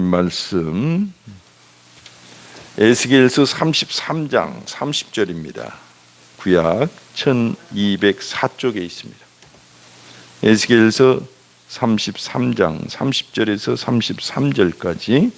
말씀 에스겔서 33장 30절입니다. 구약 1204쪽에 있습니다. 에스겔서 33장 30절에서 33절까지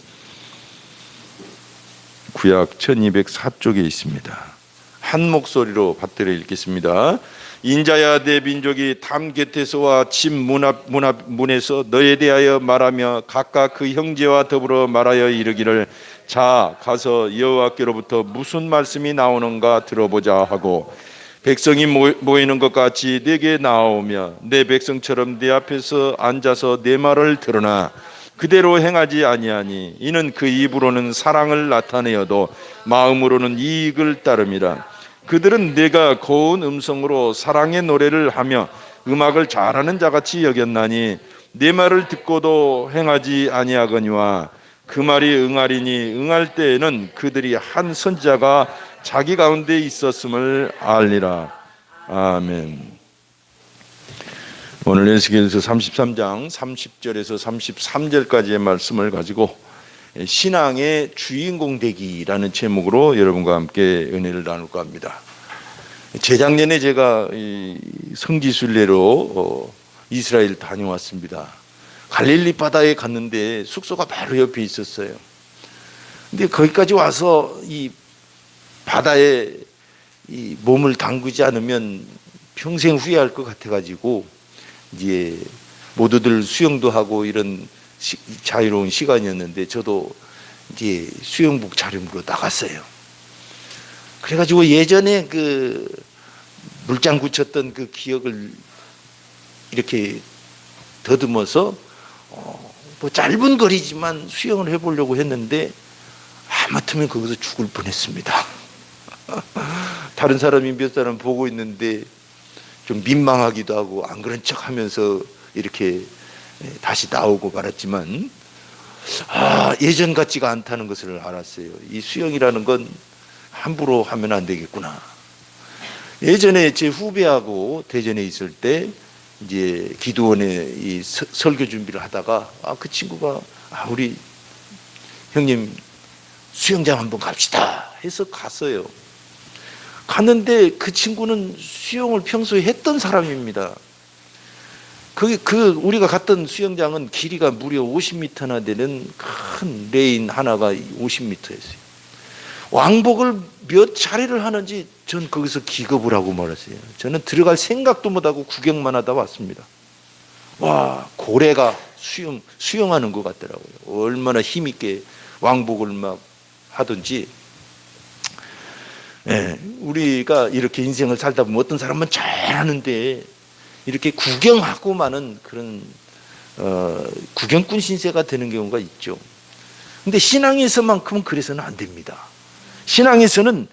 구약 1204쪽에 있습니다. 한 목소리로 받들어 읽겠습니다. 인자야, 내 민족이 담 곁에서와 집 문에서 너에 대하여 말하며 각각 그 형제와 더불어 말하여 이르기를, 자 가서 여호와께로부터 무슨 말씀이 나오는가 들어보자 하고, 백성이 모이는 것 같이 내게 나오며 내 백성처럼 내 앞에서 앉아서 내 말을 들으나 그대로 행하지 아니하니 이는 그 입으로는 사랑을 나타내어도 마음으로는 이익을 따름이라. 그들은 내가 고운 음성으로 사랑의 노래를 하며 음악을 잘하는 자같이 여겼나니 내 말을 듣고도 행하지 아니하거니와 그 말이 응하리니 응할 때에는 그들이 한 선지자가 자기 가운데 있었음을 알리라. 아멘. 오늘 에스겔서 33장 30절에서 33절까지의 말씀을 가지고 신앙의 주인공 되기라는 제목으로 여러분과 함께 은혜를 나눌까 합니다. 재작년에 제가 성지순례로 이스라엘 다녀왔습니다. 갈릴리 바다에 갔는데 숙소가 바로 옆에 있었어요. 근데 거기까지 와서 이 바다에 이 몸을 담그지 않으면 평생 후회할 것 같아가지고 이제 모두들 수영도 하고 이런 자유로운 시간이었는데 저도 이제 수영복 차림으로 나갔어요. 그래가지고 예전에 그 물장구 쳤던 그 기억을 이렇게 더듬어서 뭐 짧은 거리지만 수영을 해보려고 했는데 하마터면 거기서 죽을 뻔했습니다. 다른 사람이 몇 사람 보고 있는데 좀 민망하기도 하고 안 그런 척하면서 이렇게 다시 나오고 말았지만 예전 같지가 않다는 것을 알았어요. 이 수영이라는 건 함부로 하면 안 되겠구나. 예전에 제 후배하고 대전에 있을 때 이제 기도원에 이 설교 준비를 하다가 그 친구가 우리 형님 수영장 한번 갑시다 해서 갔어요. 갔는데 그 친구는 수영을 평소에 했던 사람입니다. 우리가 갔던 수영장은 길이가 무려 50m나 되는 큰 레인 하나가 50m였어요. 왕복을 몇 차례를 하는지 전 거기서 기겁을 하고 말았어요. 저는 들어갈 생각도 못하고 구경만 하다 왔습니다. 와, 고래가 수영하는 것 같더라고요. 얼마나 힘있게 왕복을 막 하든지. 우리가 이렇게 인생을 살다 보면 어떤 사람은 잘하는데 이렇게 구경하고 마는 그런 구경꾼 신세가 되는 경우가 있죠. 근데 신앙에서만큼은 그래서는 안 됩니다. 신앙에서는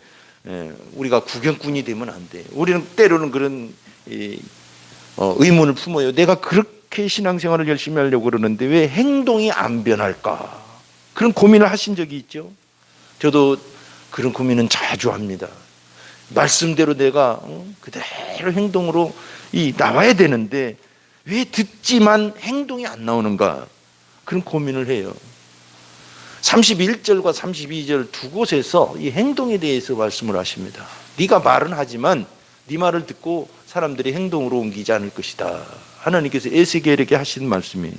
우리가 구경꾼이 되면 안 돼요. 우리는 때로는 그런 의문을 품어요. 내가 그렇게 신앙생활을 열심히 하려고 그러는데 왜 행동이 안 변할까? 그런 고민을 하신 적이 있죠. 저도 그런 고민은 자주 합니다. 말씀대로 내가 그대로 행동으로 나와야 되는데 왜 듣지만 행동이 안 나오는가? 그런 고민을 해요. 31절과 32절 두 곳에서 이 행동에 대해서 말씀을 하십니다. 네가 말은 하지만 네 말을 듣고 사람들이 행동으로 옮기지 않을 것이다. 하나님께서 에스겔에게 하신 말씀이에요.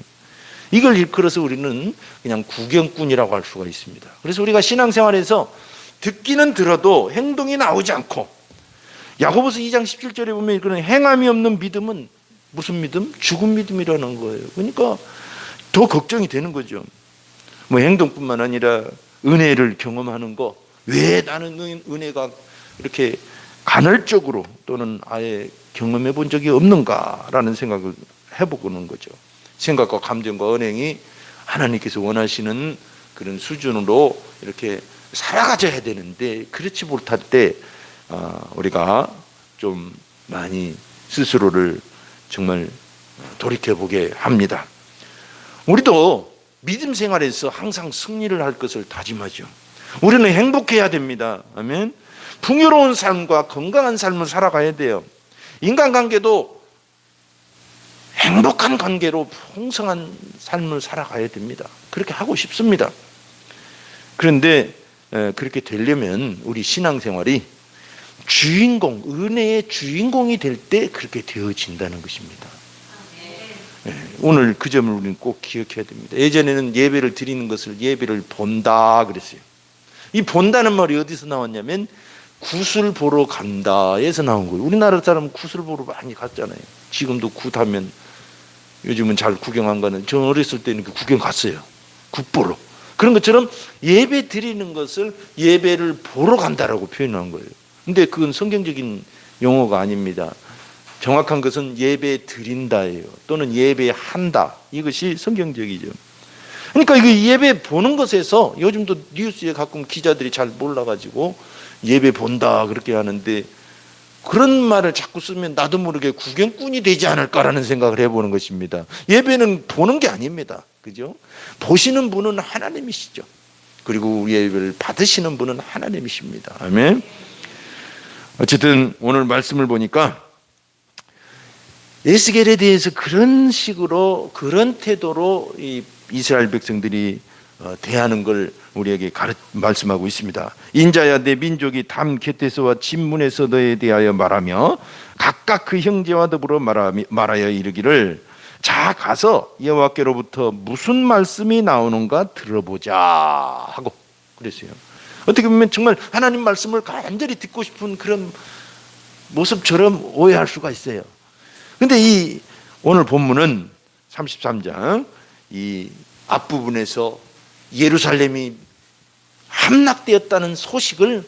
이걸 일컬어서 우리는 그냥 구경꾼이라고 할 수가 있습니다. 그래서 우리가 신앙생활에서 듣기는 들어도 행동이 나오지 않고, 야고보서 2장 17절에 보면 그런 행함이 없는 믿음은 무슨 믿음? 죽은 믿음이라는 거예요. 그러니까 더 걱정이 되는 거죠. 뭐 행동뿐만 아니라 은혜를 경험하는 거, 왜 나는 은혜가 이렇게 간헐적으로 또는 아예 경험해 본 적이 없는가라는 생각을 해보는 거죠. 생각과 감정과 언행이 하나님께서 원하시는 그런 수준으로 이렇게 살아가져야 되는데 그렇지 못할 때 우리가 좀 많이 스스로를 정말 돌이켜보게 합니다. 우리도 믿음 생활에서 항상 승리를 할 것을 다짐하죠. 우리는 행복해야 됩니다. 아멘. 풍요로운 삶과 건강한 삶을 살아가야 돼요. 인간관계도 행복한 관계로 풍성한 삶을 살아가야 됩니다. 그렇게 하고 싶습니다. 그런데 그렇게 되려면 우리 신앙생활이 주인공, 은혜의 주인공이 될 때 그렇게 되어진다는 것입니다. 오늘 그 점을 우리는 꼭 기억해야 됩니다. 예전에는 예배를 드리는 것을 예배를 본다 그랬어요. 이 본다는 말이 어디서 나왔냐면 굿을 보러 간다에서 나온 거예요. 우리나라 사람은 굿을 보러 많이 갔잖아요. 지금도 굿하면 요즘은 잘 구경 안 가는, 저 어렸을 때는 구경 갔어요. 굿 보러. 그런 것처럼 예배 드리는 것을 예배를 보러 간다라고 표현한 거예요. 근데 그건 성경적인 용어가 아닙니다. 정확한 것은 예배 드린다예요. 또는 예배한다. 이것이 성경적이죠. 그러니까 이거 예배 보는 것에서 요즘도 뉴스에 가끔 기자들이 잘 몰라가지고 예배 본다 그렇게 하는데, 그런 말을 자꾸 쓰면 나도 모르게 구경꾼이 되지 않을까라는 생각을 해보는 것입니다. 예배는 보는 게 아닙니다. 그죠? 보시는 분은 하나님이시죠. 그리고 예배를 받으시는 분은 하나님이십니다. 아멘. 어쨌든 오늘 말씀을 보니까 에스겔에 대해서 그런 식으로, 그런 태도로 이 이스라엘 백성들이 대하는 걸 우리에게 말씀하고 있습니다. 인자야, 내 민족이 담 곁에서와 집문에서 너에 대하여 말하며 각각 그 형제와 더불어 말하여 이르기를, 자 가서 여호와께로부터 무슨 말씀이 나오는가 들어보자 하고 그랬어요. 어떻게 보면 정말 하나님 말씀을 간절히 듣고 싶은 그런 모습처럼 오해할 수가 있어요. 근데 이 오늘 본문은 33장 이 앞부분에서 예루살렘이 함락되었다는 소식을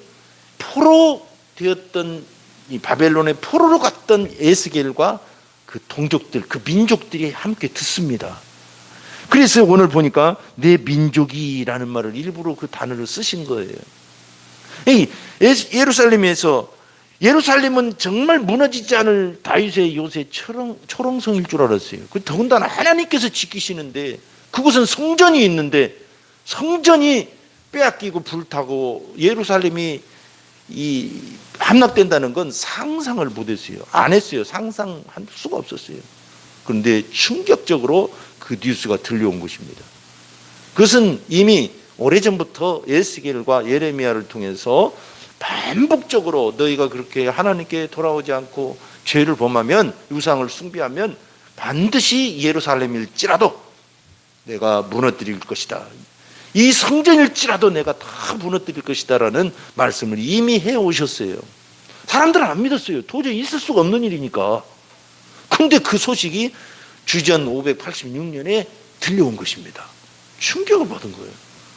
포로 되었던, 이 바벨론의 포로로 갔던 에스겔과 그 동족들, 그 민족들이 함께 듣습니다. 그래서 오늘 보니까 내 민족이라는 말을 일부러 그 단어를 쓰신 거예요. 예루살렘은 정말 무너지지 않을 다윗의 요새 초롱성일 줄 알았어요. 더군다나 하나님께서 지키시는데, 그곳은 성전이 있는데 성전이 빼앗기고 불타고 예루살렘이 함락된다는 건 상상을 못했어요. 안 했어요. 상상할 수가 없었어요. 그런데 충격적으로 그 뉴스가 들려온 것입니다. 그것은 이미 오래전부터 에스겔과 예레미야를 통해서 반복적으로 너희가 그렇게 하나님께 돌아오지 않고 죄를 범하면, 우상을 숭배하면 반드시 예루살렘일지라도 내가 무너뜨릴 것이다. 이 성전일지라도 내가 다 무너뜨릴 것이다 라는 말씀을 이미 해오셨어요. 사람들은 안 믿었어요. 도저히 있을 수가 없는 일이니까. 근데 그 소식이 주전 586년에 들려온 것입니다. 충격을 받은 거예요.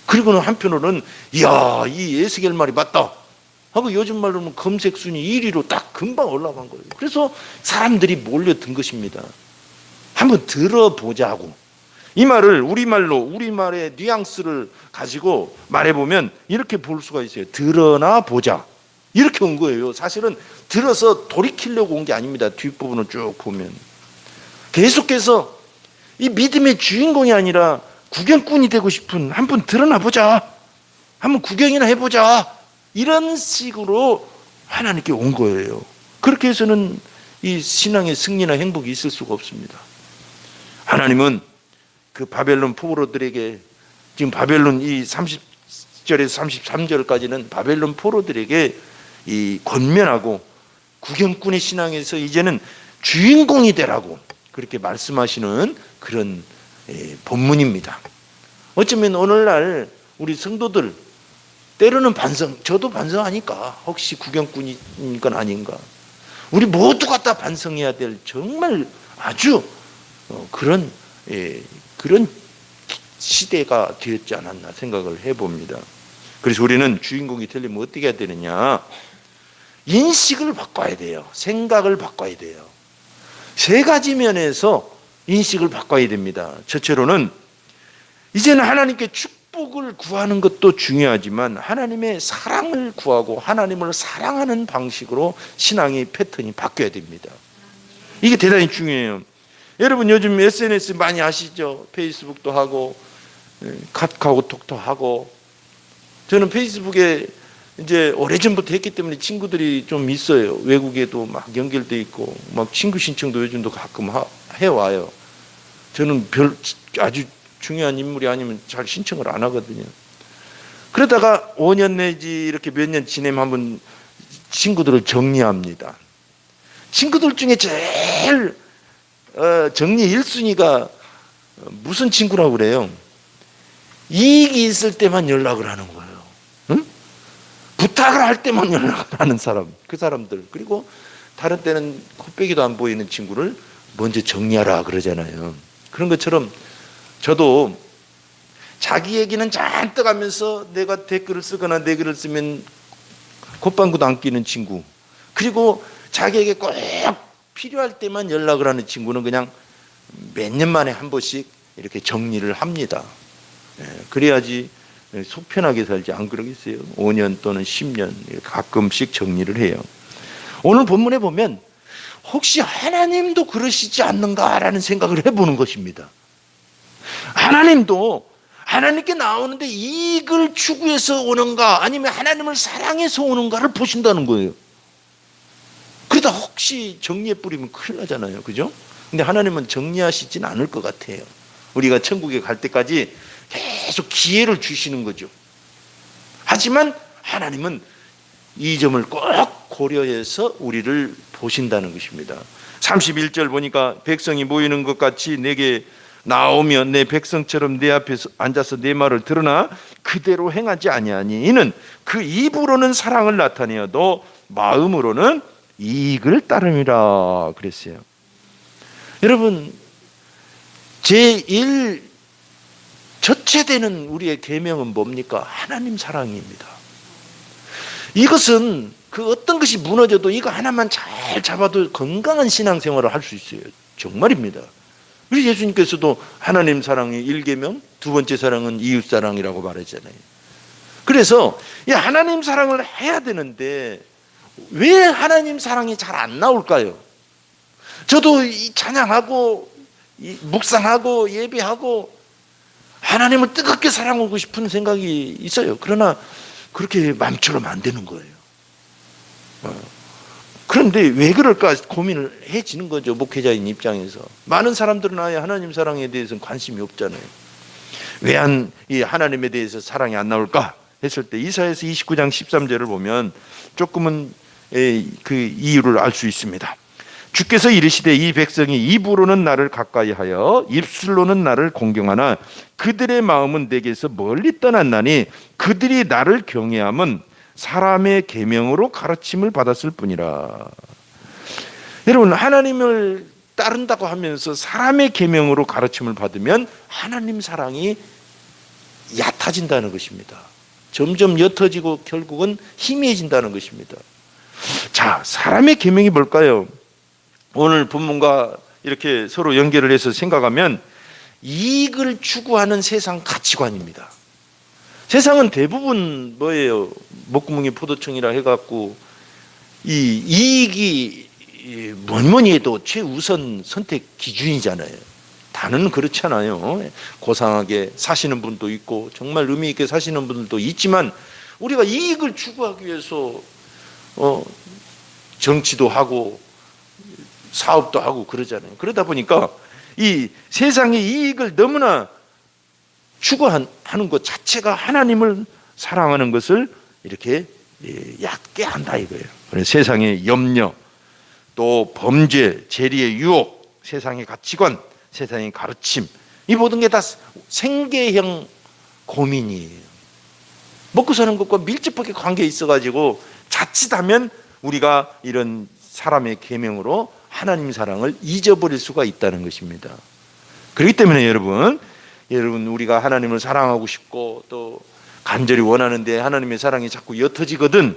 그리고는 한편으로는 이야, 이 에스겔 말이 맞다 하고 요즘 말로는 검색 순위 1위로 딱 금방 올라간 거예요. 그래서 사람들이 몰려든 것입니다. 한번 들어보자고. 이 말을 우리말의 뉘앙스를 가지고 말해보면 이렇게 볼 수가 있어요. 들어나 보자. 이렇게 온 거예요. 사실은 들어서 돌이키려고 온 게 아닙니다. 뒷부분을 쭉 보면 계속해서 이 믿음의 주인공이 아니라 구경꾼이 되고 싶은, 한번 드러나 보자, 한번 구경이나 해보자, 이런 식으로 하나님께 온 거예요. 그렇게 해서는 이 신앙의 승리나 행복이 있을 수가 없습니다. 하나님은 그 바벨론 포로들에게, 지금 바벨론 이 30절에서 33절까지는 바벨론 포로들에게 이 권면하고 구경꾼의 신앙에서 이제는 주인공이 되라고 그렇게 말씀하시는 그런 본문입니다. 어쩌면 오늘날 우리 성도들 때로는 반성, 저도 반성하니까 혹시 구경꾼인 건 아닌가, 우리 모두가 다 반성해야 될 정말 아주 그런 시대가 되었지 않았나 생각을 해봅니다. 그래서 우리는 주인공이 되려면 어떻게 해야 되느냐, 인식을 바꿔야 돼요. 생각을 바꿔야 돼요. 세 가지 면에서 인식을 바꿔야 됩니다. 첫째로는 이제는 하나님께 축복을 구하는 것도 중요하지만 하나님의 사랑을 구하고 하나님을 사랑하는 방식으로 신앙의 패턴이 바뀌어야 됩니다. 이게 대단히 중요해요. 여러분 요즘 SNS 많이 아시죠? 페이스북도 하고 카카오톡도 하고. 저는 페이스북에 이제 오래전부터 했기 때문에 친구들이 좀 있어요. 외국에도 막 연결돼 있고 막 친구 신청도 요즘도 가끔 해와요. 저는 아주 중요한 인물이 아니면 잘 신청을 안 하거든요. 그러다가 5년 내지 이렇게 몇 년 지내면 한번 친구들을 정리합니다. 친구들 중에 제일 정리 1순위가 무슨 친구라고 그래요? 이익이 있을 때만 연락을 하는 거예요. 응? 부탁을 할 때만 연락을 하는 사람, 그 사람들. 그리고 다른 때는 코빼기도 안 보이는 친구를 먼저 정리하라 그러잖아요. 그런 것처럼 저도 자기 얘기는 잔뜩 하면서 내가 댓글을 쓰거나 내 글을 쓰면 콧방구도 안 끼는 친구, 그리고 자기에게 꼭 필요할 때만 연락을 하는 친구는 그냥 몇 년 만에 한 번씩 이렇게 정리를 합니다. 그래야지 속 편하게 살지, 안 그러겠어요? 5년 또는 10년 가끔씩 정리를 해요. 오늘 본문에 보면 혹시 하나님도 그러시지 않는가라는 생각을 해보는 것입니다. 하나님도 하나님께 나오는데 이익을 추구해서 오는가 아니면 하나님을 사랑해서 오는가를 보신다는 거예요. 그러다 혹시 정리해버리면 큰일 나잖아요. 그죠? 근데 하나님은 정리하시진 않을 것 같아요. 우리가 천국에 갈 때까지 계속 기회를 주시는 거죠. 하지만 하나님은 이 점을 꼭 고려해서 우리를 보신다는 것입니다. 31절 보니까 백성이 모이는 것 같이 내게 나오면 내 백성처럼 내 앞에 앉아서 내 말을 들으나 그대로 행하지 아니하니 이는 그 입으로는 사랑을 나타내어도 마음으로는 이익을 따름이라 그랬어요. 여러분, 제1 저체되는 우리의 계명은 뭡니까? 하나님 사랑입니다. 이것은 그 어떤 것이 무너져도 이거 하나만 잘 잡아도 건강한 신앙생활을 할 수 있어요. 정말입니다. 우리 예수님께서도 하나님 사랑의 1계명, 두 번째 사랑은 이웃사랑이라고 말했잖아요. 그래서 이 하나님 사랑을 해야 되는데 왜 하나님 사랑이 잘 안 나올까요? 저도 이 찬양하고 묵상하고 예배하고 하나님을 뜨겁게 사랑하고 싶은 생각이 있어요. 그러나 그렇게 마음처럼 안 되는 거예요. 그런데 왜 그럴까 고민을 해지는 거죠. 목회자인 입장에서. 많은 사람들은 아예 하나님 사랑에 대해서는 관심이 없잖아요. 왜 이 하나님에 대해서 사랑이 안 나올까 했을 때 이사야서 29장 13절을 보면 조금은 그 이유를 알 수 있습니다. 주께서 이르시되 이 백성이 입으로는 나를 가까이하여 입술로는 나를 공경하나 그들의 마음은 내게서 멀리 떠났나니 그들이 나를 경외함은 사람의 계명으로 가르침을 받았을 뿐이라. 여러분, 하나님을 따른다고 하면서 사람의 계명으로 가르침을 받으면 하나님 사랑이 얕아진다는 것입니다. 점점 옅어지고 결국은 희미해진다는 것입니다. 자, 사람의 계명이 뭘까요? 오늘 본문과 이렇게 서로 연결을 해서 생각하면 이익을 추구하는 세상 가치관입니다. 세상은 대부분 뭐예요? 목구멍이 포도청이라 해갖고 이 이익이 뭐니 해도 최우선 선택 기준이잖아요. 다는 그렇지 않아요. 고상하게 사시는 분도 있고 정말 의미 있게 사시는 분들도 있지만 우리가 이익을 추구하기 위해서 정치도 하고 사업도 하고 그러잖아요. 그러다 보니까 이 세상의 이익을 너무나 추구하는 것 자체가 하나님을 사랑하는 것을 이렇게 얕게 한다 이거예요. 그래서 세상의 염려, 또 범죄, 재리의 유혹, 세상의 가치관, 세상의 가르침, 이 모든 게 다 생계형 고민이에요. 먹고 사는 것과 밀접하게 관계 있어가지고 자칫하면 우리가 이런 사람의 계명으로 하나님 사랑을 잊어버릴 수가 있다는 것입니다. 그렇기 때문에 여러분 우리가 하나님을 사랑하고 싶고 또 간절히 원하는데 하나님의 사랑이 자꾸 옅어지거든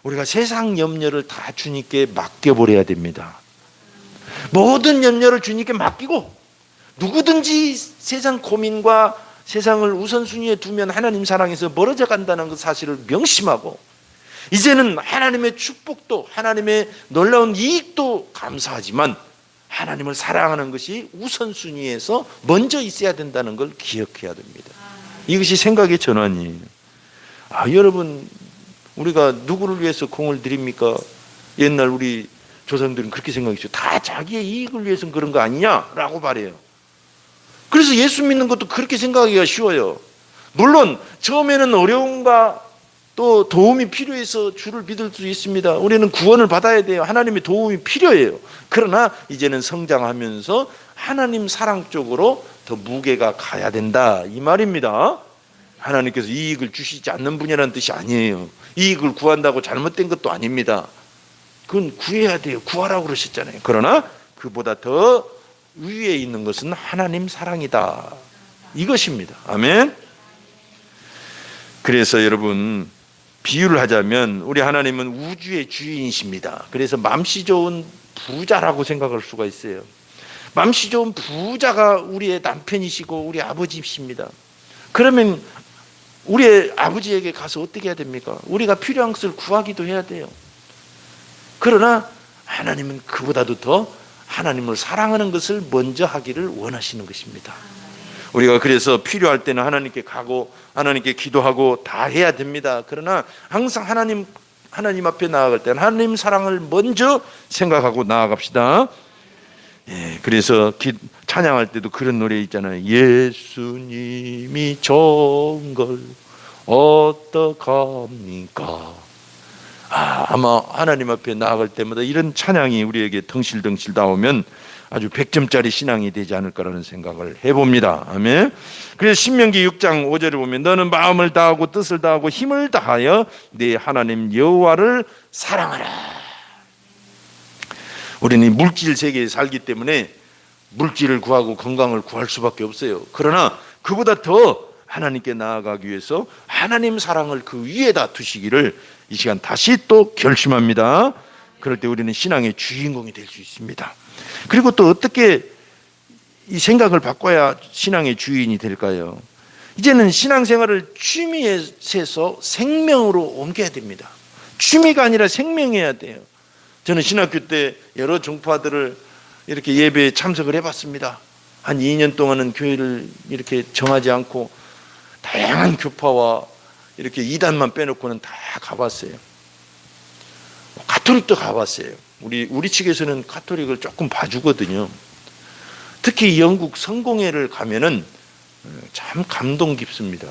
우리가 세상 염려를 다 주님께 맡겨버려야 됩니다. 모든 염려를 주님께 맡기고 누구든지 세상 고민과 세상을 우선순위에 두면 하나님 사랑에서 멀어져 간다는 그 사실을 명심하고 이제는 하나님의 축복도 하나님의 놀라운 이익도 감사하지만 하나님을 사랑하는 것이 우선순위에서 먼저 있어야 된다는 걸 기억해야 됩니다. 이것이 생각의 전환이에요. 여러분 우리가 누구를 위해서 공을 드립니까? 옛날 우리 조상들은 그렇게 생각했죠. 다 자기의 이익을 위해서는 그런 거 아니냐라고 말해요. 그래서 예수 믿는 것도 그렇게 생각하기가 쉬워요. 물론 처음에는 어려움과 또 도움이 필요해서 주를 믿을 수 있습니다. 우리는 구원을 받아야 돼요. 하나님의 도움이 필요해요. 그러나 이제는 성장하면서 하나님 사랑 쪽으로 더 무게가 가야 된다, 이 말입니다. 하나님께서 이익을 주시지 않는 분이라는 뜻이 아니에요. 이익을 구한다고 잘못된 것도 아닙니다. 그건 구해야 돼요. 구하라고 그러셨잖아요. 그러나 그보다 더 위에 있는 것은 하나님 사랑이다, 이것입니다. 아멘. 그래서 여러분, 비유를 하자면 우리 하나님은 우주의 주인이십니다. 그래서 맘씨 좋은 부자라고 생각할 수가 있어요. 맘씨 좋은 부자가 우리의 남편이시고 우리 아버지이십니다. 그러면 우리의 아버지에게 가서 어떻게 해야 됩니까? 우리가 필요한 것을 구하기도 해야 돼요. 그러나 하나님은 그보다도 더 하나님을 사랑하는 것을 먼저 하기를 원하시는 것입니다. 우리가 그래서 필요할 때는 하나님께 가고 하나님께 기도하고 다 해야 됩니다. 그러나 항상 하나님 앞에 나아갈 때는 하나님 사랑을 먼저 생각하고 나아갑시다. 예, 그래서 찬양할 때도 그런 노래 있잖아요. 예수님이 좋은 걸 어떡합니까? 아마 하나님 앞에 나아갈 때마다 이런 찬양이 우리에게 덩실덩실 나오면 아주 100점짜리 신앙이 되지 않을까라는 생각을 해봅니다. 아멘. 그래서 신명기 6장 5절에 보면 너는 마음을 다하고 뜻을 다하고 힘을 다하여 네 하나님 여호와를 사랑하라. 우리는 물질 세계에 살기 때문에 물질을 구하고 건강을 구할 수밖에 없어요. 그러나 그보다 더 하나님께 나아가기 위해서 하나님 사랑을 그 위에다 두시기를 이 시간 다시 또 결심합니다. 그럴 때 우리는 신앙의 주인공이 될 수 있습니다. 그리고 또 어떻게 이 생각을 바꿔야 신앙의 주인이 될까요? 이제는 신앙생활을 취미에서 생명으로 옮겨야 됩니다. 취미가 아니라 생명해야 돼요. 저는 신학교 때 여러 종파들을 이렇게 예배에 참석을 해봤습니다. 한 2년 동안은 교회를 이렇게 정하지 않고 다양한 교파와 이렇게 이단만 빼놓고는 다 가봤어요. 가톨릭도 가봤어요. 우리 측에서는 가톨릭을 조금 봐주거든요. 특히 영국 성공회를 가면은 참 감동 깊습니다.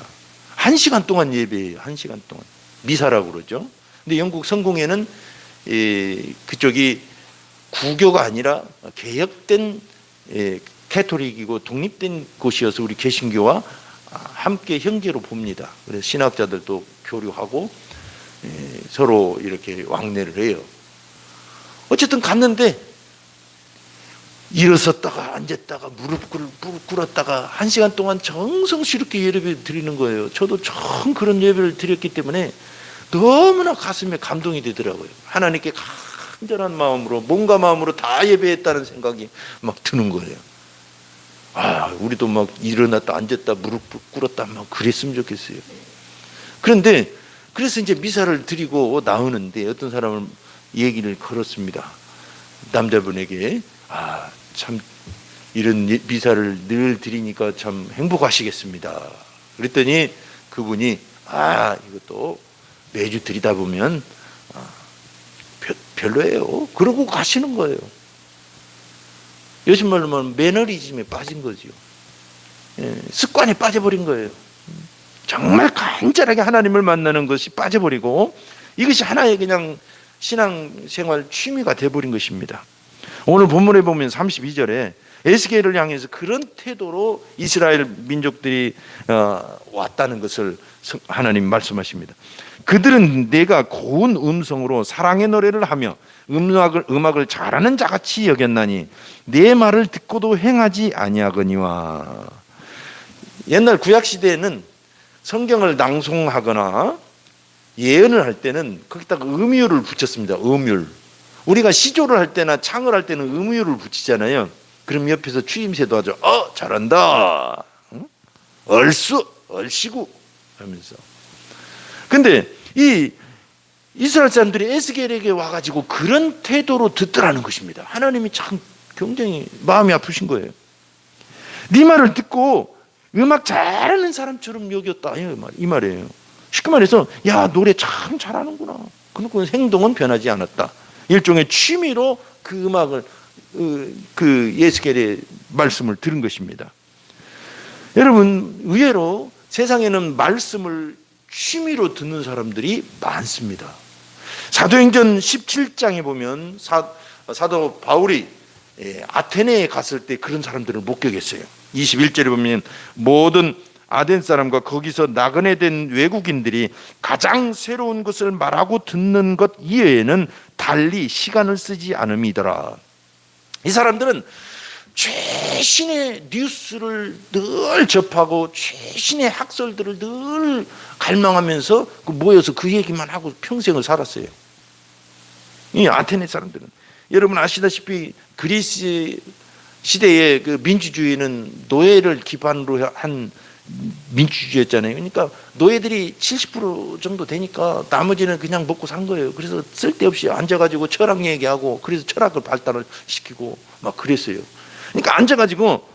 1시간 동안 예배예요. 1시간 동안 미사라고 그러죠. 근데 영국 성공회는 그쪽이 구교가 아니라 개혁된 캐톨릭이고 독립된 곳이어서 우리 개신교와 함께 형제로 봅니다. 그래서 신학자들도 교류하고 서로 이렇게 왕래를 해요. 어쨌든 갔는데 일어섰다가 앉았다가 무릎 꿇었다가 1시간 동안 정성스럽게 예배를 드리는 거예요. 저도 처음 그런 예배를 드렸기 때문에 너무나 가슴에 감동이 되더라고요. 하나님께 간절한 마음으로 몸과 마음으로 다 예배했다는 생각이 막 드는 거예요. 우리도 막 일어났다 앉았다 무릎 꿇었다 막 그랬으면 좋겠어요. 그런데 그래서 이제 미사를 드리고 나오는데 어떤 사람은 얘기를 걸었습니다. 남자분에게 참 이런 미사를 늘 드리니까 참 행복하시겠습니다. 그랬더니 그분이 이것도 매주 드리다 보면 별로예요. 그러고 가시는 거예요. 요즘 말로 말하면 매너리즘에 빠진 거죠. 습관에 빠져버린 거예요. 정말 간절하게 하나님을 만나는 것이 빠져버리고 이것이 하나의 그냥 신앙생활 취미가 돼버린 것입니다. 오늘 본문에 보면 32절에 에스겔을 향해서 그런 태도로 이스라엘 민족들이 왔다는 것을 하나님 말씀하십니다. 그들은 내가 고운 음성으로 사랑의 노래를 하며 음악을 잘하는 자같이 여겼나니 내 말을 듣고도 행하지 아니하거니와. 옛날 구약시대에는 성경을 낭송하거나 예언을 할 때는 거기다가 음유를 붙였습니다. 음율. 우리가 시조를 할 때나 창을 할 때는 음유를 붙이잖아요. 그럼 옆에서 추임새도 하죠. 잘한다. 얼씨구 하면서. 근데 이 이스라엘 사람들이 에스겔에게 와가지고 그런 태도로 듣더라는 것입니다. 하나님이 참 굉장히 마음이 아프신 거예요. 네 말을 듣고 음악 잘하는 사람처럼 여겼다 이 말이에요. 쉽게 말해서 야 노래 참 잘하는구나. 그리고 행동은 변하지 않았다. 일종의 취미로 그 음악을 그 예스겔의 말씀을 들은 것입니다. 여러분, 의외로 세상에는 말씀을 취미로 듣는 사람들이 많습니다. 사도행전 17장에 보면 사도 바울이 아테네에 갔을 때 그런 사람들을 목격했어요. 21절에 보면 모든 아덴 사람과 거기서 나그네 된 외국인들이 가장 새로운 것을 말하고 듣는 것 이외에는 달리 시간을 쓰지 않음이더라. 이 사람들은 최신의 뉴스를 늘 접하고 최신의 학설들을 늘 갈망하면서 모여서 그 얘기만 하고 평생을 살았어요. 이 아테네 사람들은, 여러분 아시다시피 그리스 시대의 그 민주주의는 노예를 기반으로 한 민주주의였잖아요. 그러니까 노예들이 70% 정도 되니까 나머지는 그냥 먹고 산 거예요. 그래서 쓸데없이 앉아가지고 철학 얘기하고, 그래서 철학을 발달을 시키고 막 그랬어요. 그러니까 앉아가지고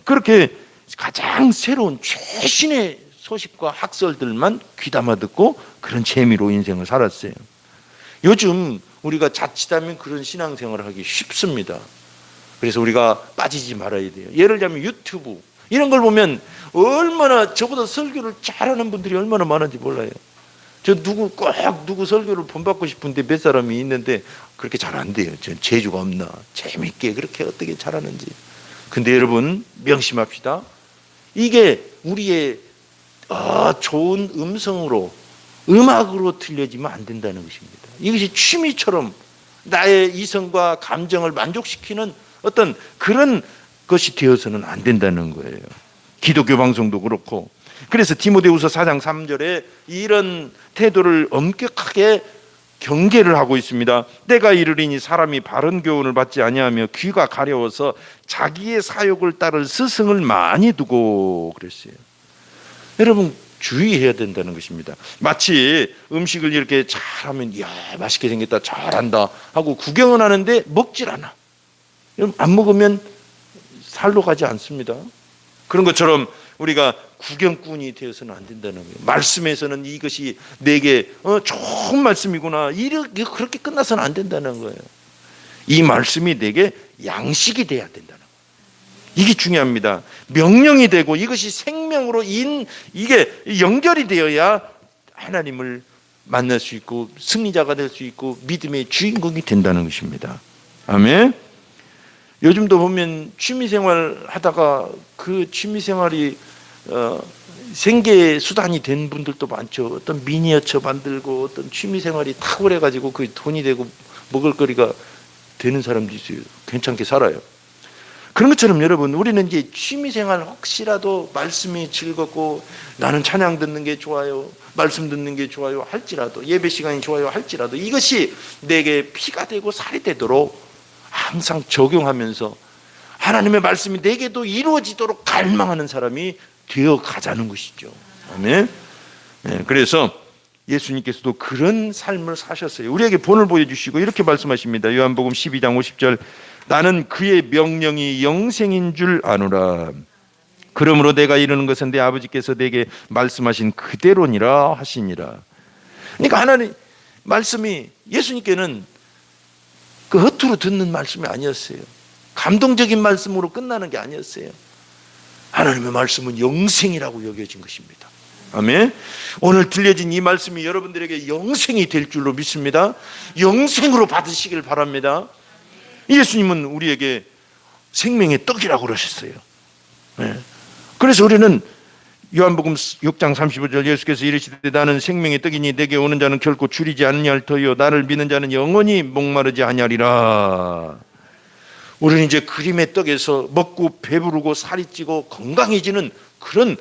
그렇게 가장 새로운 최신의 소식과 학설들만 귀담아 듣고 그런 재미로 인생을 살았어요. 요즘 우리가 자칫하면 그런 신앙생활을 하기 쉽습니다. 그래서 우리가 빠지지 말아야 돼요. 예를 들면 유튜브 이런 걸 보면 얼마나, 저보다 설교를 잘하는 분들이 얼마나 많은지 몰라요. 저 누구 설교를 본받고 싶은데 몇 사람이 있는데 그렇게 잘 안 돼요. 전 재주가 없나, 재밌게 그렇게 어떻게 잘하는지. 근데 여러분 명심합시다. 이게 우리의 좋은 음성으로, 음악으로 들려지면 안 된다는 것입니다. 이것이 취미처럼 나의 이성과 감정을 만족시키는 어떤 그런 것이 되어서는 안 된다는 거예요. 기독교 방송도 그렇고. 그래서 디모데후서 4장 3절에 이런 태도를 엄격하게 경계를 하고 있습니다. 때가 이르리니 사람이 바른 교훈을 받지 아니하며 귀가 가려워서 자기의 사욕을 따를 스승을 많이 두고 그랬어요. 여러분 주의해야 된다는 것입니다. 마치 음식을 이렇게 잘하면 이야 맛있게 생겼다, 잘한다 하고 구경은 하는데 먹질 않아. 안 먹으면 살로 가지 않습니다. 그런 것처럼 우리가 구경꾼이 되어서는 안 된다는 거예요. 말씀에서는 이것이 내게 좋은 말씀이구나, 이렇게 그렇게 끝나서는 안 된다는 거예요. 이 말씀이 내게 양식이 돼야 된다는 거예요. 이게 중요합니다. 명령이 되고 이것이 생명으로 이게 연결이 되어야 하나님을 만날 수 있고 승리자가 될 수 있고 믿음의 주인공이 된다는 것입니다. 아멘. 요즘도 보면 취미생활 하다가 그 취미생활이 생계 수단이 된 분들도 많죠. 어떤 미니어처 만들고 어떤 취미생활이 탁월해가지고 그 돈이 되고 먹을거리가 되는 사람도 있어요. 괜찮게 살아요. 그런 것처럼 여러분, 우리는 이제 취미생활 혹시라도 말씀이 즐겁고 나는 찬양 듣는 게 좋아요, 말씀 듣는 게 좋아요 할지라도, 예배 시간이 좋아요 할지라도 이것이 내게 피가 되고 살이 되도록 항상 적용하면서 하나님의 말씀이 내게도 이루어지도록 갈망하는 사람이 되어 가자는 것이죠. 아멘. 네, 그래서 예수님께서도 그런 삶을 사셨어요. 우리에게 본을 보여주시고 이렇게 말씀하십니다. 요한복음 12장 50절, 나는 그의 명령이 영생인 줄 아노라. 그러므로 내가 이르는 것은 내 아버지께서 내게 말씀하신 그대로니라 하시니라. 그러니까 하나님 말씀이, 예수님께는 그 허투루 듣는 말씀이 아니었어요. 감동적인 말씀으로 끝나는 게 아니었어요. 하나님의 말씀은 영생이라고 여겨진 것입니다. 아멘. 오늘 들려진 이 말씀이 여러분들에게 영생이 될 줄로 믿습니다. 영생으로 받으시길 바랍니다. 예수님은 우리에게 생명의 떡이라고 그러셨어요. 네. 그래서 우리는 요한복음 6장 35절 예수께서 이르시되 나는 생명의 떡이니 내게 오는 자는 결코 줄이지 아니할 터이요 나를 믿는 자는 영원히 목마르지 아니하리라. 우리는 이제 그림의 떡에서 먹고 배부르고 살이 찌고 건강해지는 그런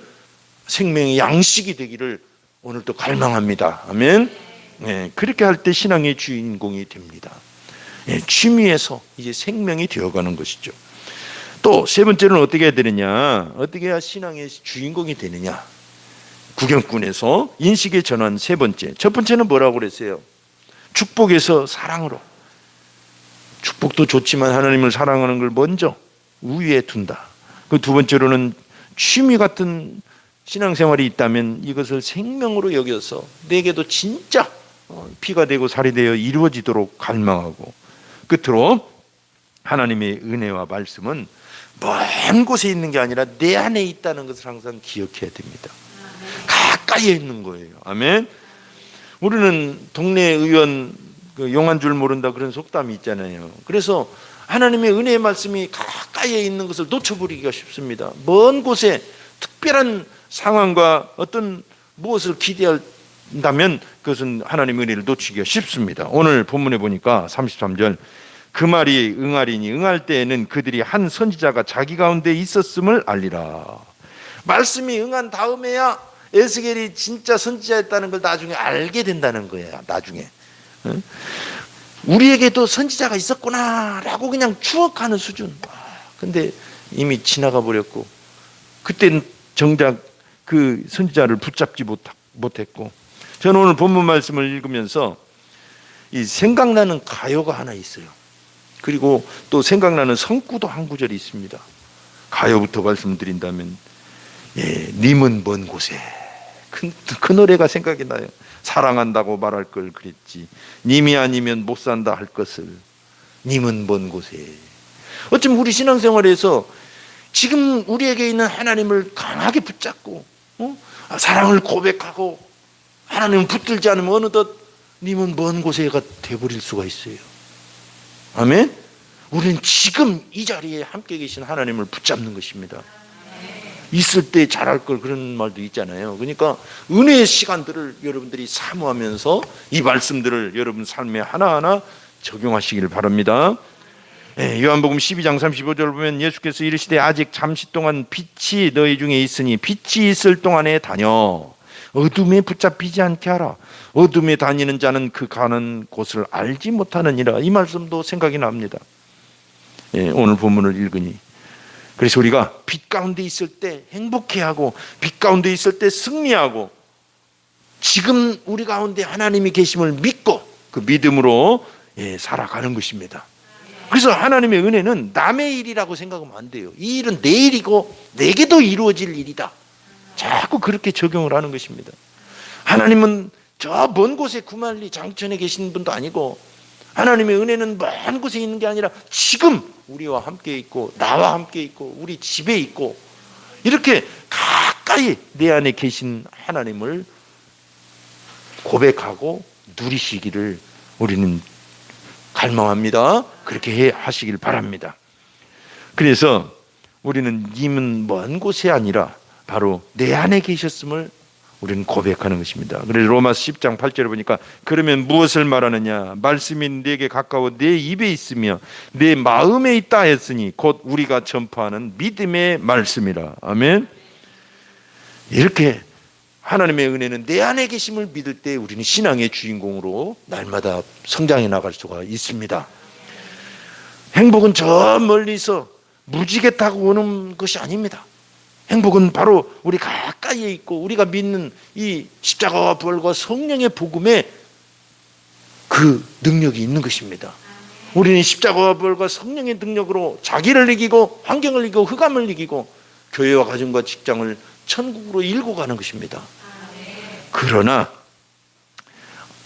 생명의 양식이 되기를 오늘도 갈망합니다. 아멘. 네, 그렇게 할 때 신앙의 주인공이 됩니다. 네, 취미에서 이제 생명이 되어가는 것이죠. 또 세 번째는 어떻게 해야 되느냐, 어떻게 해야 신앙의 주인공이 되느냐. 구경꾼에서 인식의 전환 세 번째. 첫 번째는 뭐라고 그랬어요? 축복에서 사랑으로. 축복도 좋지만 하나님을 사랑하는 걸 먼저 우위에 둔다. 그 두 번째로는 취미 같은 신앙생활이 있다면 이것을 생명으로 여겨서 내게도 진짜 피가 되고 살이 되어 이루어지도록 갈망하고, 끝으로 하나님의 은혜와 말씀은 먼 곳에 있는 게 아니라 내 안에 있다는 것을 항상 기억해야 됩니다. 가까이에 있는 거예요. 아멘. 우리는 동네 의원 용한 줄 모른다 그런 속담이 있잖아요. 그래서 하나님의 은혜의 말씀이 가까이에 있는 것을 놓쳐버리기가 쉽습니다. 먼 곳에 특별한 상황과 어떤 무엇을 기대한다면 그것은 하나님의 은혜를 놓치기가 쉽습니다. 오늘 본문에 보니까 33절, 그 말이 응하리니 응할 때에는 그들이 한 선지자가 자기 가운데 있었음을 알리라. 말씀이 응한 다음에야 에스겔이 진짜 선지자였다는 걸 나중에 알게 된다는 거예요. 나중에 우리에게도 선지자가 있었구나라고 그냥 추억하는 수준. 근데 이미 지나가 버렸고, 그때는 정작 그 선지자를 붙잡지 못했고. 저는 오늘 본문 말씀을 읽으면서 이 생각나는 가요가 하나 있어요. 그리고 또 생각나는 성구도 한 구절이 있습니다. 가요부터 말씀드린다면 님은 먼 곳에, 그 노래가 생각이 나요. 사랑한다고 말할 걸 그랬지, 님이 아니면 못 산다 할 것을 님은 먼 곳에. 어쩌면 우리 신앙생활에서 지금 우리에게 있는 하나님을 강하게 붙잡고 사랑을 고백하고 하나님을 붙들지 않으면 어느덧 님은 먼 곳에가 돼버릴 수가 있어요. 아멘. 우리는 지금 이 자리에 함께 계신 하나님을 붙잡는 것입니다. 있을 때 잘할 걸, 그런 말도 있잖아요. 그러니까 은혜의 시간들을 여러분들이 사모하면서 이 말씀들을 여러분 삶에 하나하나 적용하시기를 바랍니다. 요한복음 12장 35절 보면 예수께서 이르시되 아직 잠시 동안 빛이 너희 중에 있으니 빛이 있을 동안에 다녀 어둠에 붙잡히지 않게 하라. 어둠에 다니는 자는 그 가는 곳을 알지 못하느니라. 이 말씀도 생각이 납니다. 오늘 본문을 읽으니, 그래서 우리가 빛 가운데 있을 때 행복해하고 빛 가운데 있을 때 승리하고 지금 우리 가운데 하나님이 계심을 믿고 그 믿음으로 살아가는 것입니다. 그래서 하나님의 은혜는 남의 일이라고 생각하면 안 돼요. 이 일은 내 일이고 내게도 이루어질 일이다. 자꾸 그렇게 적용을 하는 것입니다. 하나님은 저 먼 곳에 구말리 장천에 계신 분도 아니고, 하나님의 은혜는 먼 곳에 있는 게 아니라 지금 우리와 함께 있고 나와 함께 있고 우리 집에 있고, 이렇게 가까이 내 안에 계신 하나님을 고백하고 누리시기를 우리는 갈망합니다. 그렇게 하시길 바랍니다. 그래서 우리는 님은 먼 곳이 아니라 바로 내 안에 계셨음을 우리는 고백하는 것입니다. 그래서 로마서 10장 8절에 보니까 그러면 무엇을 말하느냐, 말씀이 내게 가까워 내 입에 있으며 내 마음에 있다 했으니 곧 우리가 전파하는 믿음의 말씀이라. 아멘. 이렇게 하나님의 은혜는 내 안에 계심을 믿을 때 우리는 신앙의 주인공으로 날마다 성장해 나갈 수가 있습니다. 행복은 저 멀리서 무지개 타고 오는 것이 아닙니다. 행복은 바로 우리 가까이에 있고 우리가 믿는 이 십자가와 부활과 성령의 복음에 그 능력이 있는 것입니다. 우리는 십자가와 부활과 성령의 능력으로 자기를 이기고 환경을 이기고 흑암을 이기고 교회와 가정과 직장을 천국으로 일고 가는 것입니다. 그러나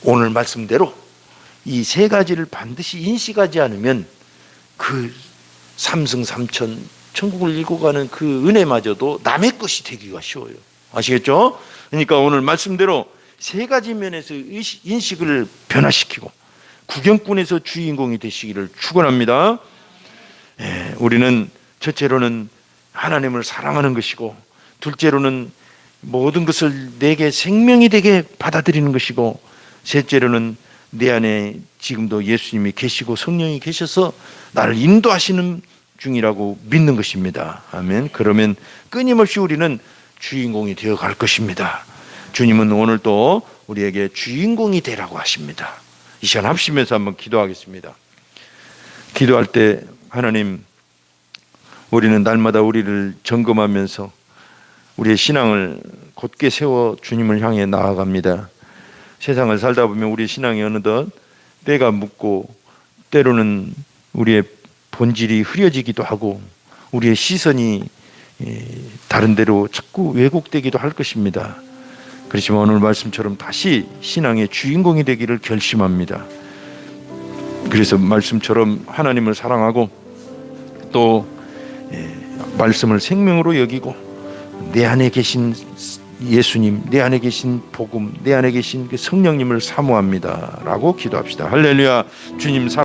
오늘 말씀대로 이 세 가지를 반드시 인식하지 않으면 그 삼승삼천 천국을 일고 가는 그 은혜마저도 남의 것이 되기가 쉬워요. 아시겠죠? 그러니까 오늘 말씀대로 세 가지 면에서 인식을 변화시키고 구경꾼에서 주인공이 되시기를 축원합니다. 우리는 첫째로는 하나님을 사랑하는 것이고, 둘째로는 모든 것을 내게 생명이 되게 받아들이는 것이고, 셋째로는 내 안에 지금도 예수님이 계시고 성령이 계셔서 나를 인도하시는 중이라고 믿는 것입니다. 아멘. 그러면 끊임없이 우리는 주인공이 되어 갈 것입니다. 주님은 오늘도 우리에게 주인공이 되라고 하십니다. 이 시간 합심해서 한번 기도하겠습니다. 기도할 때 하나님, 우리는 날마다 우리를 점검하면서 우리의 신앙을 곧게 세워 주님을 향해 나아갑니다. 세상을 살다 보면 우리의 신앙이 어느덧 때가 묻고 때로는 우리의 본질이 흐려지기도 하고 우리의 시선이 다른 데로 자꾸 왜곡되기도 할 것입니다. 그렇지만 오늘 말씀처럼 다시 신앙의 주인공이 되기를 결심합니다. 그래서 말씀처럼 하나님을 사랑하고 또 말씀을 생명으로 여기고 내 안에 계신 예수님, 내 안에 계신 복음, 내 안에 계신 그 성령님을 사모합니다 라고 기도합시다. 할렐루야. 주님